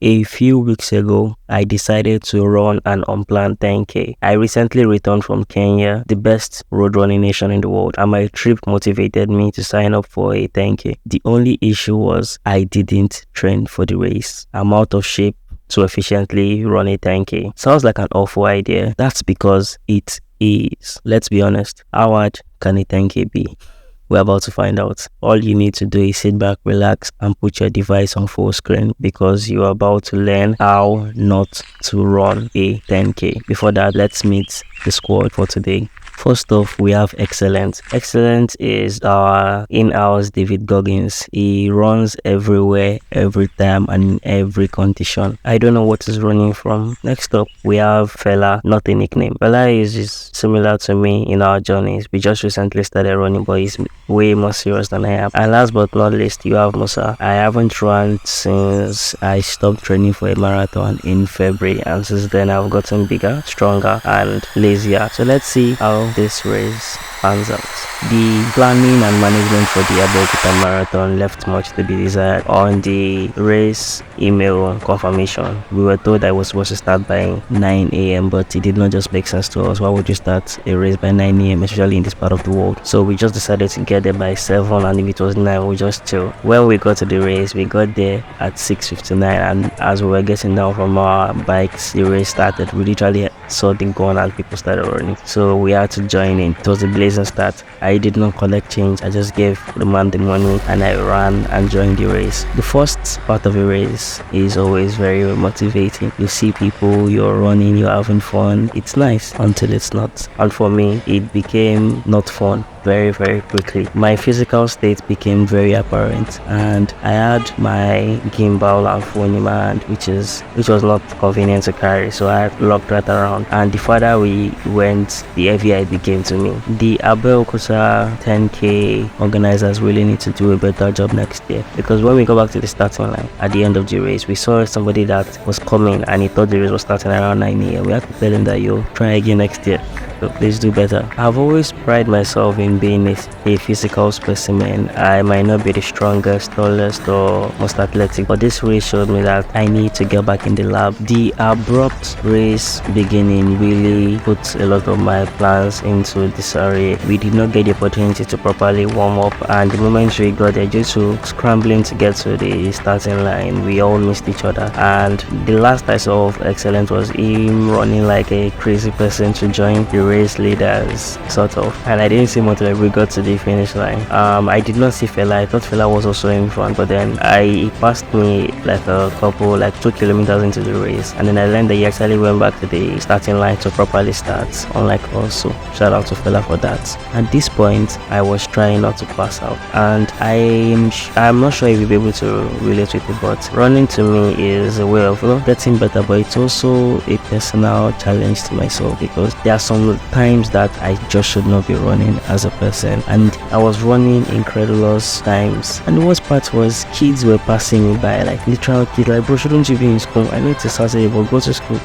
A few weeks ago, I decided to run an unplanned 10K. I recently returned from Kenya, the best road running nation in the world, and my trip motivated me to sign up for a 10K. The only issue was I didn't train for the race. I'm out of shape to efficiently run a 10K. Sounds like an awful idea. That's because it is. Let's be honest, how hard can a 10K be? We're about to find out. All you need to do is sit back, relax, and put your device on full screen because you're about to learn how not to run a 10K. Before that, let's meet the squad for today. First off, we have Excellent. Excellent is our in-house David Goggins. He runs everywhere, every time, and in every condition. I don't know what he's running from. Next up, we have Fela, not a nickname. Fela is similar to me in our journeys. We just recently started running, but he's way more serious than I am. And last but not least, you have Musa. I haven't run since I stopped training for a marathon in February, and since then I've gotten bigger, stronger, and lazier. So let's see how this race pans out. The planning and management for the Abeokuta marathon left much to be desired. On the race email confirmation, we were told I was supposed to start by 9 a.m. but it did not just make sense to us. Why would you start a race by 9 a.m. especially in this part of the world? So we just decided to get there by 7, and if it was 9, we just chill. When we got to the race, we got there at 6:59, and as we were getting down from our bikes, the race started. We literally saw the gun and people started running, so we had to join in. It was a blazing start. I did not collect change. I just gave the man the money and I ran and joined the race. The first part of a race is always very motivating. You see people, you're running, you're having fun. It's nice until it's not. And for me, it became not fun very quickly. My physical state became very apparent, and I had my gimbal and phone in my hand, which was not convenient to carry, so I locked right around. And the farther we went, the heavier it became to me. The Abeokuta 10K organizers really need to do a better job next year, because when we go back to the starting line at the end of the race, we saw somebody that was coming and he thought the race was starting around 9 a.m. We had to tell him that, yo, try again next year. So please do better. I've always prided myself in being a physical specimen. I might not be the strongest, tallest, or most athletic, but this race showed me that I need to get back in the lab. The abrupt race beginning really put a lot of my plans into disarray. We did not get the opportunity to properly warm up, and the moment we got there, due to scrambling to get to the starting line, we all missed each other. And the last I saw of Excellent was him running like a crazy person to join the race leaders, sort of, and I didn't see him until we got to the finish line. I did not see Fela. I thought Fela was also in front, but then he passed me like 2 kilometers into the race, and then I learned that he actually went back to the starting line to properly start, unlike us. So shout out to Fela for that. At this point, I was trying not to pass out, and I'm not sure if you'll be able to relate with it, but running to me is a way of getting better, but it's also a personal challenge to myself, because there are some times that I just should not be running as a person, and I was running incredulous times. And the worst part was kids were passing me by, like literal kids, like, bro, shouldn't you be in school? I know it's a Saturday, but go to school.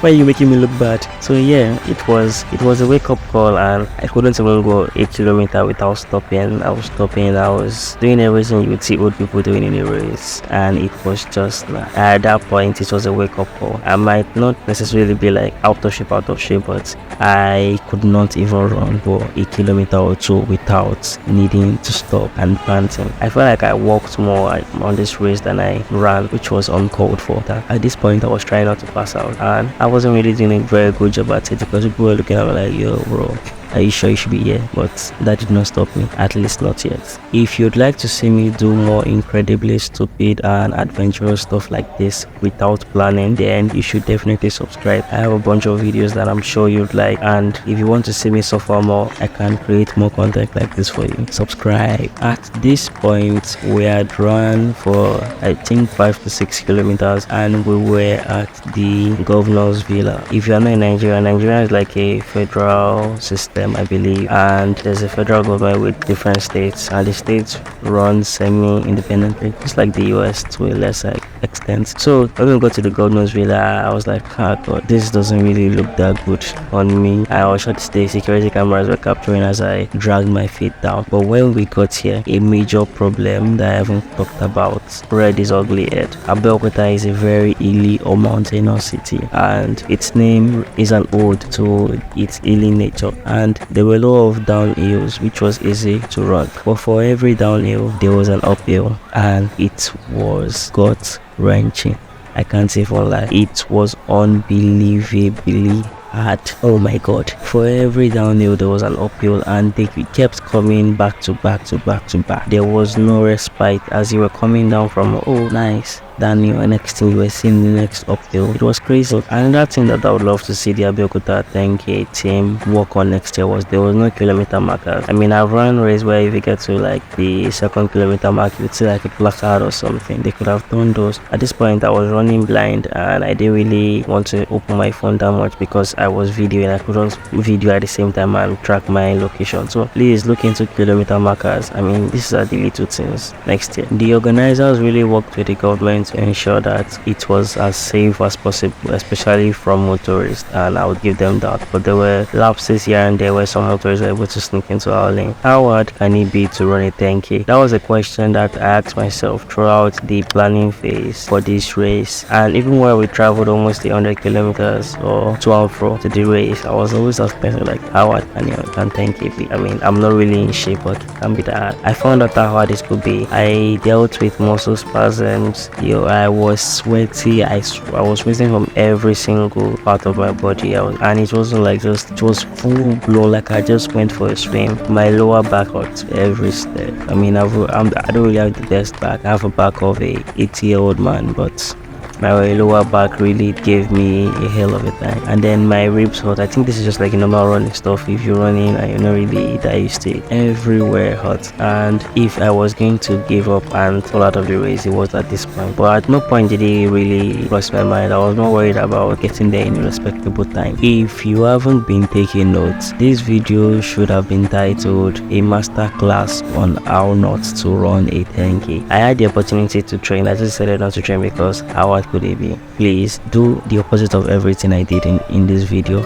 Why are you making me look bad? So yeah, it was a wake-up call, and I couldn't even go 8 kilometers without stopping. I was doing everything you would see old people doing in a race, and it was just at that point it was a wake-up call. I might not necessarily be like out of shape, but I could not even run for 1 kilometer or 2 without needing to stop and panting. I felt like I walked more on this race than I ran, which was uncalled for. At this point, I was trying not to pass out, and I wasn't really doing a very good job at it, because people were looking at me like, yo, bro, are you sure you should be here? But that did not stop me, at least not yet. If you'd like to see me do more incredibly stupid and adventurous stuff like this without planning, then you should definitely subscribe. I have a bunch of videos that I'm sure you'd like, and if you want to see me suffer more, I can create more content like this for you. Subscribe. At this point, we had run for I think 5 to 6 kilometers, and we were at the governor's villa. If you're not in Nigeria is like a federal system I believe, and there's a federal government with different states, and the states run semi-independently, just like the US to a lesser extent. So when we got to the governor's villa, I was like, oh god, this doesn't really look that good on me. I was sure the security cameras were capturing as I dragged my feet down. But when we got here, a major problem that I haven't talked about reared its ugly head. Abeokuta is a very hilly or mountainous city, and its name is an ode to its hilly nature, and there were a lot of downhills which was easy to run, but for every downhill there was an uphill, and it was gut-wrenching. I can't say for a lie, it was unbelievably hard. Oh my god, for every downhill there was an uphill, and they kept coming back to back to back to back. There was no respite as you were coming down from, oh nice, downhill, next thing you were seeing the next uphill. It was crazy. Another thing that I would love to see the Abeokuta 10k team work on next year was there was no kilometer markers. I mean, I've run race where if you get to like the second kilometer mark, you'd see like a placard or something. They could have done those. At this point I was running blind and I didn't really want to open my phone that much because I was videoing. I couldn't video at the same time and track my location. So please look into kilometer markers. I mean, these are the little things next year. The organizers really worked with the government to ensure that it was as safe as possible, especially from motorists, and I would give them that. But there were lapses here and there where some motorists were able to sneak into our lane. How hard can it be to run a 10k? That was a question that I asked myself throughout the planning phase for this race, and even while we traveled almost 100 kilometers or to and fro to the race, I was always asking like, how hard can 10k be? I mean, I'm not really in shape, but it can be that hard. I found out how hard it could be. I dealt with muscle spasms. I was sweaty. I was sweating from every single part of my body, and it wasn't like it was full blown, like I just went for a swim. My lower back hurt every step. I mean, I don't really have the best back. I have a back of a 80-year-old man, but my lower back really gave me a hell of a time. And then my ribs hurt. I think this is just like a normal running stuff. If you're running and you're not really that used to it, everywhere hurt. And if I was going to give up and fall out of the race, it was at this point. But at no point did it really cross my mind. I was more worried about getting there in a respectable time. If you haven't been taking notes, this video should have been titled a masterclass on how not to run a 10k. I had the opportunity to train. I just decided not to train because how could it be? Please do the opposite of everything I did in this video.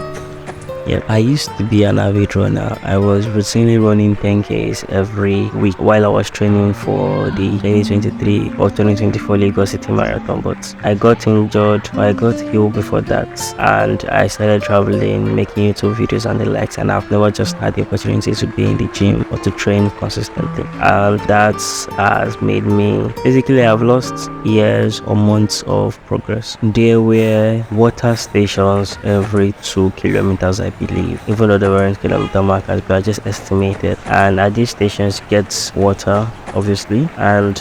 Yeah, I used to be an avid runner. I was routinely running 10Ks every week while I was training for the 2023 or 2024 Lagos City Marathon, but I got injured, I got healed before that, and I started traveling, making YouTube videos and the likes, and I've never just had the opportunity to be in the gym or to train consistently, and that has made me, basically I've lost years or months of progress. There were water stations every 2 kilometers, I believe, even though they weren't kilometer markers, but I just estimated. And at these stations gets water, obviously, and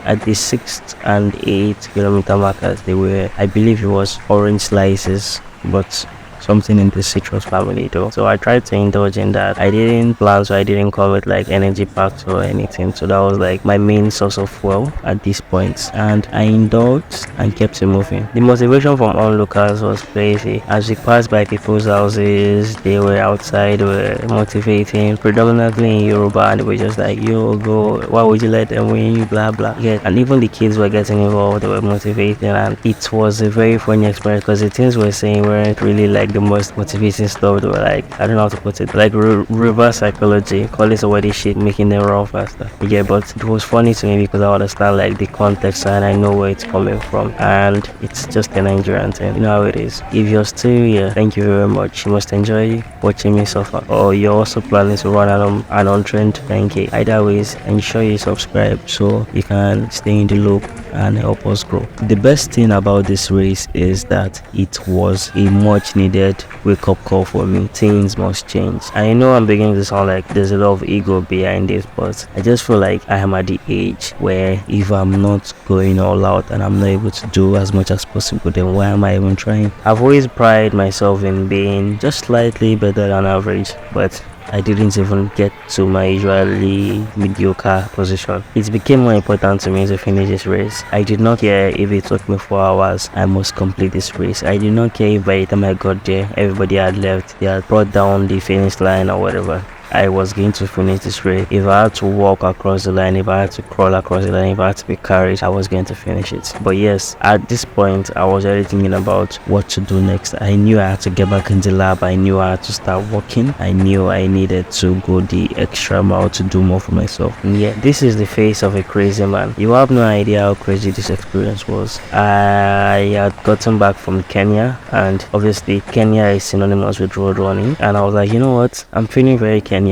at the 6th and 8th kilometer markers, they were, I believe it was orange slices, but something in the citrus family though. So I tried to indulge in that. I didn't plan, so I didn't call it like energy packs or anything. So that was like my main source of fuel at this point, and I indulged and kept it moving. The motivation from onlookers was crazy. As we passed by people's houses, they were outside, were motivating, predominantly in Yoruba, and they were just like, yo, go, why would you let them win, blah blah. Yeah, and even the kids were getting involved, they were motivating, and it was a very funny experience because the things we're saying weren't really like the most motivating stuff. They were like, I don't know how to put it, like reverse psychology, calling somebody shit, making them run faster. Yeah, but it was funny to me because I understand like the context and I know where it's coming from, and it's just a Nigerian thing. You know how it is. If you're still here, thank you very much. You must enjoy watching me suffer, or you're also planning to run an untrained 10k. Either ways, ensure you subscribe so you can stay in the loop and help us grow. The best thing about this race is that it was a much needed wake-up call for me. Things must change. I know I'm beginning to sound like there's a lot of ego behind this, but I just feel like I am at the age where if I'm not going all out and I'm not able to do as much as possible, then why am I even trying? I've always prided myself in being just slightly better than average, but I didn't even get to my usually mediocre position. It became more important to me to finish this race. I did not care if it took me 4 hours, I must complete this race. I did not care if by the time I got there, everybody had left, they had brought down the finish line or whatever. I was going to finish this race. If I had to walk across the line, if I had to crawl across the line, if I had to be carried, I was going to finish it. But yes, at this point, I was already thinking about what to do next. I knew I had to get back in the lab. I knew I had to start working. I knew I needed to go the extra mile to do more for myself. And yeah, this is the face of a crazy man. You have no idea how crazy this experience was. I had gotten back from Kenya, and obviously Kenya is synonymous with road running. And I was like, you know what? I'm feeling very Kenyan.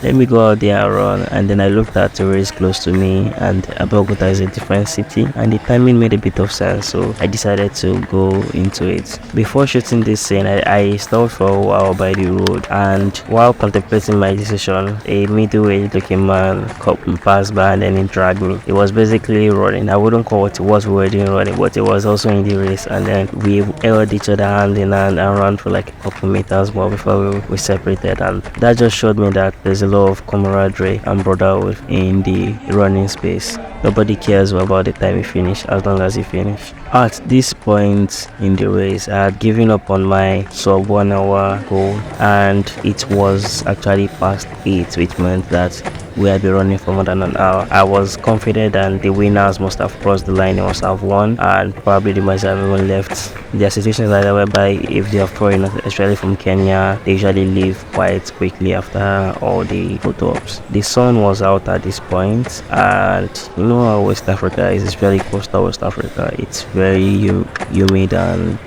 Let me go out there and run. And then I looked at the race close to me, and Abeokuta is a different city, and the timing made a bit of sense, so I decided to go into it. Before shooting this scene, I stopped for a while by the road, and while contemplating my decision, a middle-aged looking man passed by and then he dragged me. It was basically running. I wouldn't call it what we were doing running, but it was also in the race, and then we held each other hand in hand and ran for like a couple meters more before we separated, and that just showed me that there's a lot of camaraderie and brotherhood in the running space. Nobody cares about the time you finish as long as you finish. At this point in the race, I had given up on my sub 1 hour goal, and it was actually past 8, which meant that we had been running for more than an hour. I was confident that the winners must have crossed the line, they must have won, and probably they must have even left. There are situations like that whereby if they are foreigners, especially from Kenya, they usually leave quite quickly after all the photo ops. The sun was out at this point, and you know how West Africa is, especially coastal West Africa. It's very humid and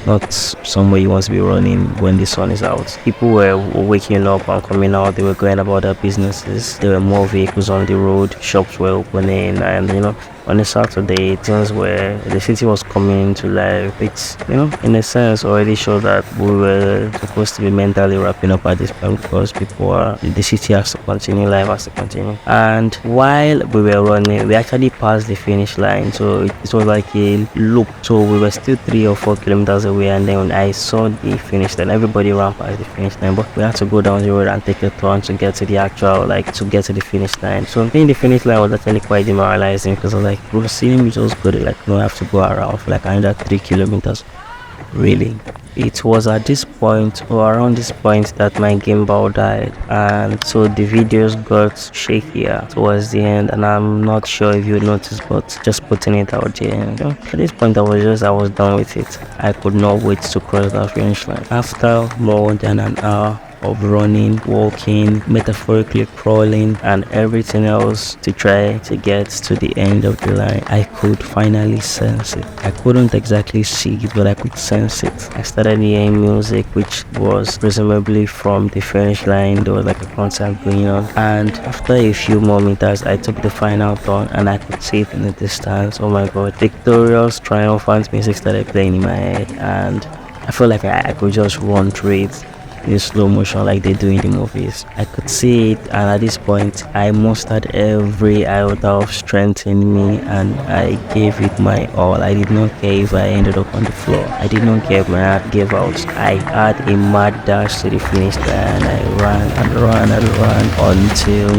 not somewhere you want to be running when the sun is out. People were waking up and coming out. They were going about their businesses. There were more vehicles on the road. Shops were opening, and on a Saturday, things where the city was coming to life. It's, in a sense, already showed that we were supposed to be mentally wrapping up at this point, because the city has to continue, life has to continue. And while we were running, we actually passed the finish line, so it was like a loop. So we were still 3 or 4 kilometers away, and then I saw the finish line. Everybody ran past the finish line, but we had to go down the road and take a turn to get to the actual, to get to the finish line. So I think the finish line was actually quite demoralizing, because I was like, bro, seeing me just go there, no, I have to go around for like another 3 kilometers. Really? It was at this point or around this point that my gimbal died, and so the videos got shakier towards the end, and I'm not sure if you noticed, but just putting it out there. At this point I was done with it. I could not wait to cross that finish line. After more than an hour of running, walking, metaphorically crawling, and everything else to try to get to the end of the line, I could finally sense it. I couldn't exactly see it, but I could sense it. I started hearing music, which was presumably from the finish line. There was like a concert going on, and after a few more meters, I took the final turn, and I could see it in the distance. Oh my god, victorious, triumphant music started playing in my head, and I felt like I could just run through it in slow motion like they do in the movies. I could see it, and at this point I mustered every iota of strength in me, and I gave it my all. I did not care if I ended up on the floor. I did not care if my heart gave out. I had a mad dash to the finish line, and I ran and ran and ran until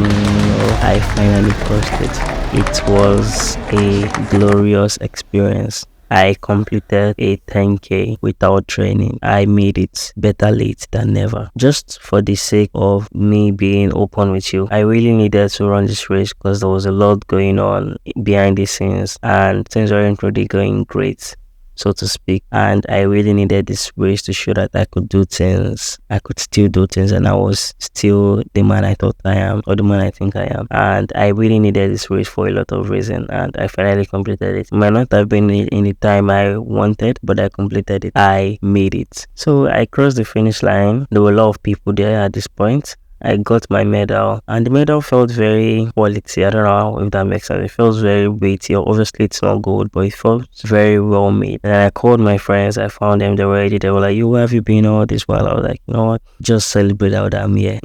I finally crossed it. It was a glorious experience. I completed a 10K without training. I made it, better late than never. Just for the sake of me being open with you, I really needed to run this race because there was a lot going on behind the scenes, and things weren't really going great, so to speak, and I really needed this race to show that I could do things. I could still do things, and I was still the man I thought I am, or the man I think I am, and I really needed this race for a lot of reasons, and I finally completed it. It might not have been in the time I wanted, but I completed it. I made it. So I crossed the finish line. There were a lot of people there at this point. I got my medal, and the medal felt very quality. I don't know if that makes sense. It feels very weighty. Obviously it's not gold, but it felt very well made. And I called my friends. I found them. They were ready. They were like, "You, where have you been all this while?" I was like, "You know what? Just celebrate out that I'm here."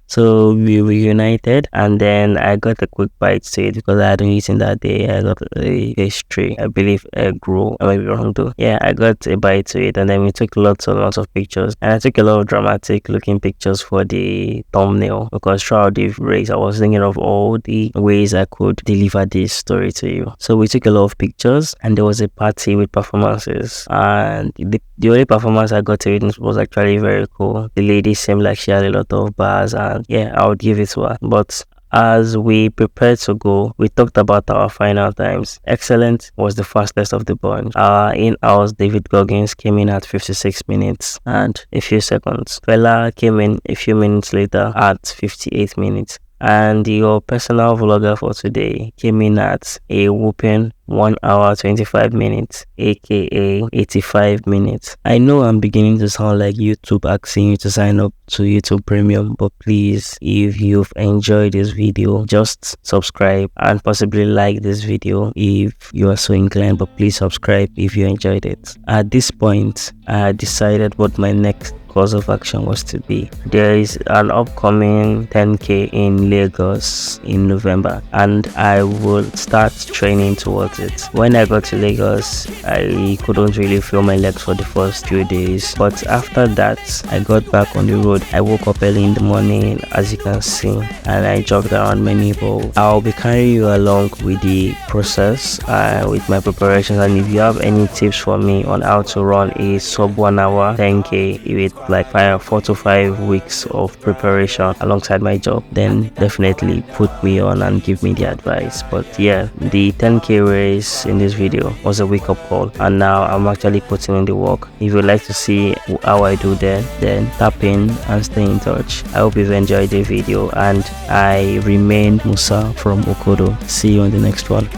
So we reunited, and then I got a quick bite to it because I hadn't eaten that day. I got a pastry, I believe egg roll. I might be wrong though. Yeah, I got a bite to it, and then we took lots of pictures, and I took a lot of dramatic looking pictures for the thumbnail because throughout the race I was thinking of all the ways I could deliver this story to you. So we took a lot of pictures, and there was a party with performances, and the only performance I got to witness was actually very cool. The lady seemed like she had a lot of bars, and yeah, I would give it to her. But as we prepared to go, we talked about our final times. Excellent was the fastest of the bunch. Our in-house David Goggins came in at 56 minutes and a few seconds. Fella came in a few minutes later at 58 minutes. And your personal vlogger for today came in at a whooping 1 hour 25 minutes, aka 85 minutes. I know I'm beginning to sound like YouTube asking you to sign up to YouTube Premium, but please, if you've enjoyed this video, just subscribe and possibly like this video if you are so inclined, but please subscribe if you enjoyed it. At this point, I decided what my next course of action was to be. There is an upcoming 10k in Lagos in November, and I will start training towards it. When I got to Lagos, I couldn't really feel my legs for the first few days, but after that I got back on the road. I woke up early in the morning, as you can see, and I jogged around my neighborhood. I'll be carrying you along with the process, with my preparations, and if you have any tips for me on how to run a sub 1 hour 10k with like 4 to 5 weeks of preparation alongside my job, then definitely put me on and give me the advice. But yeah, the 10k race in this video was a wake-up call, and now I'm actually putting in the work. If you'd like to see how I do that, then tap in and stay in touch. I hope you've enjoyed the video, and I remain Musa from Okodo. See you on the next one.